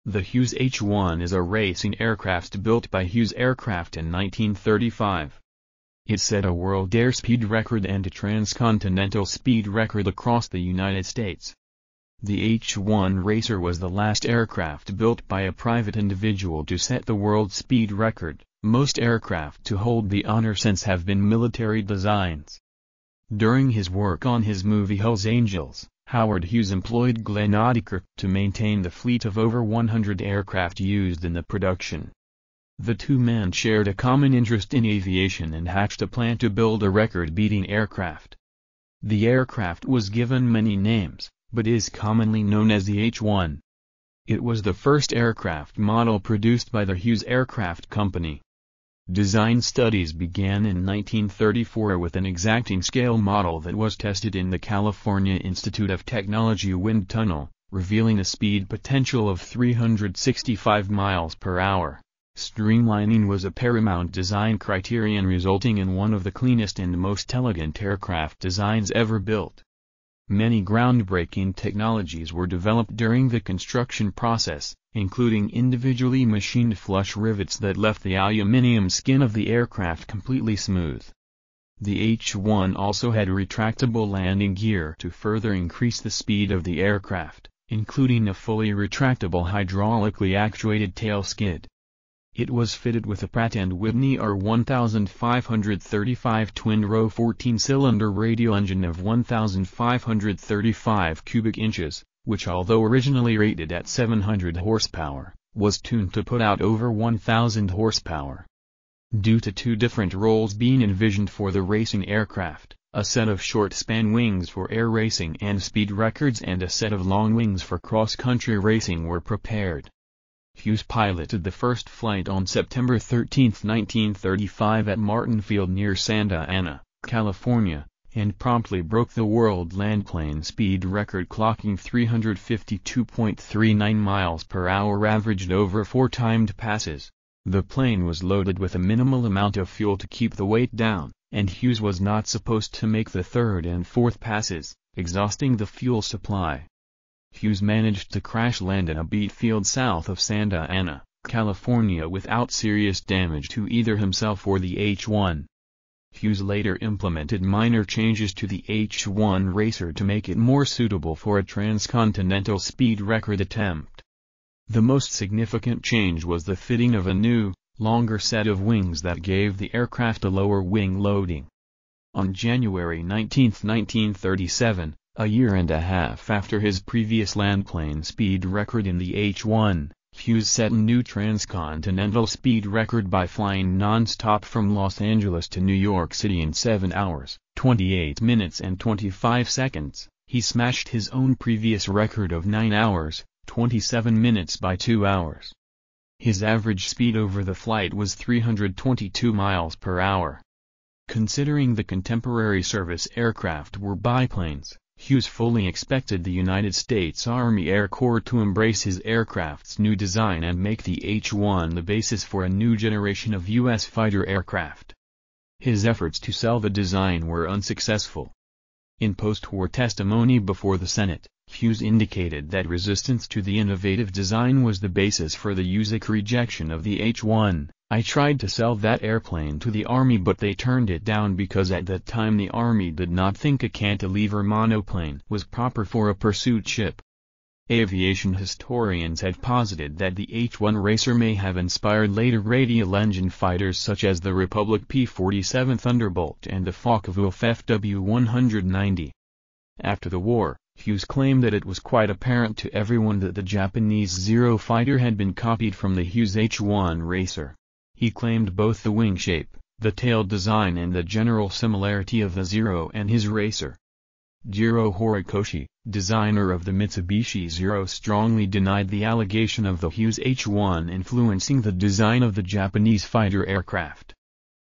The Hughes H-1 is a racing aircraft built by Hughes Aircraft in 1935. It set a world airspeed record and a transcontinental speed record across the United States. The H-1 Racer was the last aircraft built by a private individual to set the world speed record. Most aircraft to hold the honor since have been military designs. During his work on his movie Hell's Angels, Howard Hughes employed Glenn Odekirk to maintain the fleet of over 100 aircraft used in the production. The two men shared a common interest in aviation and hatched a plan to build a record-beating aircraft. The aircraft was given many names, but is commonly known as the H-1. It was the first aircraft model produced by the Hughes Aircraft Company. Design studies began in 1934 with an exacting scale model that was tested in the California Institute of Technology wind tunnel, revealing a speed potential of 365 miles per hour. Streamlining was a paramount design criterion, resulting in one of the cleanest and most elegant aircraft designs ever built. Many groundbreaking technologies were developed during the construction process, including individually machined flush rivets that left the aluminum skin of the aircraft completely smooth. The H-1 also had retractable landing gear to further increase the speed of the aircraft, including a fully retractable hydraulically actuated tail skid. It was fitted with a Pratt & Whitney R1535 twin-row 14-cylinder radial engine of 1,535 cubic inches, which although originally rated at 700 horsepower, was tuned to put out over 1,000 horsepower. Due to two different roles being envisioned for the racing aircraft, a set of short-span wings for air racing and speed records and a set of long wings for cross-country racing were prepared. Hughes piloted the first flight on September 13, 1935 at Martin Field near Santa Ana, California, and promptly broke the world landplane speed record, clocking 352.39 miles per hour averaged over 4 timed passes. The plane was loaded with a minimal amount of fuel to keep the weight down, and Hughes was not supposed to make the third and fourth passes, exhausting the fuel supply. Hughes managed to crash land in a beat field south of Santa Ana, California without serious damage to either himself or the H-1. Hughes later implemented minor changes to the H-1 Racer to make it more suitable for a transcontinental speed record attempt. The most significant change was the fitting of a new, longer set of wings that gave the aircraft a lower wing loading. On January 19, 1937, a year and a half after his previous landplane speed record in the H-1, Hughes set a new transcontinental speed record by flying non-stop from Los Angeles to New York City in 7 hours, 28 minutes and 25 seconds. He smashed his own previous record of 9 hours, 27 minutes by 2 hours. His average speed over the flight was 322 miles per hour. Considering the contemporary service aircraft were biplanes, Hughes fully expected the United States Army Air Corps to embrace his aircraft's new design and make the H-1 the basis for a new generation of U.S. fighter aircraft. His efforts to sell the design were unsuccessful. In post-war testimony before the Senate, Hughes indicated that resistance to the innovative design was the basis for the USAC rejection of the H-1. "I tried to sell that airplane to the Army, but they turned it down because at that time the Army did not think a cantilever monoplane was proper for a pursuit ship." Aviation historians have posited that the H-1 Racer may have inspired later radial engine fighters such as the Republic P-47 Thunderbolt and the Focke-Wulf FW-190. After the war, Hughes claimed that it was quite apparent to everyone that the Japanese Zero fighter had been copied from the Hughes H-1 Racer. He claimed both the wing shape, the tail design and the general similarity of the Zero and his Racer. Jiro Horikoshi, designer of the Mitsubishi Zero, strongly denied the allegation of the Hughes H-1 influencing the design of the Japanese fighter aircraft.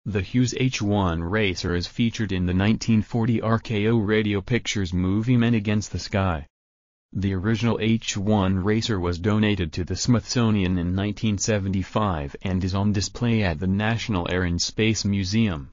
The Hughes H-1 Racer is featured in the 1940 RKO Radio Pictures movie Men Against the Sky. The original H-1 Racer was donated to the Smithsonian in 1975 and is on display at the National Air and Space Museum.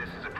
This is a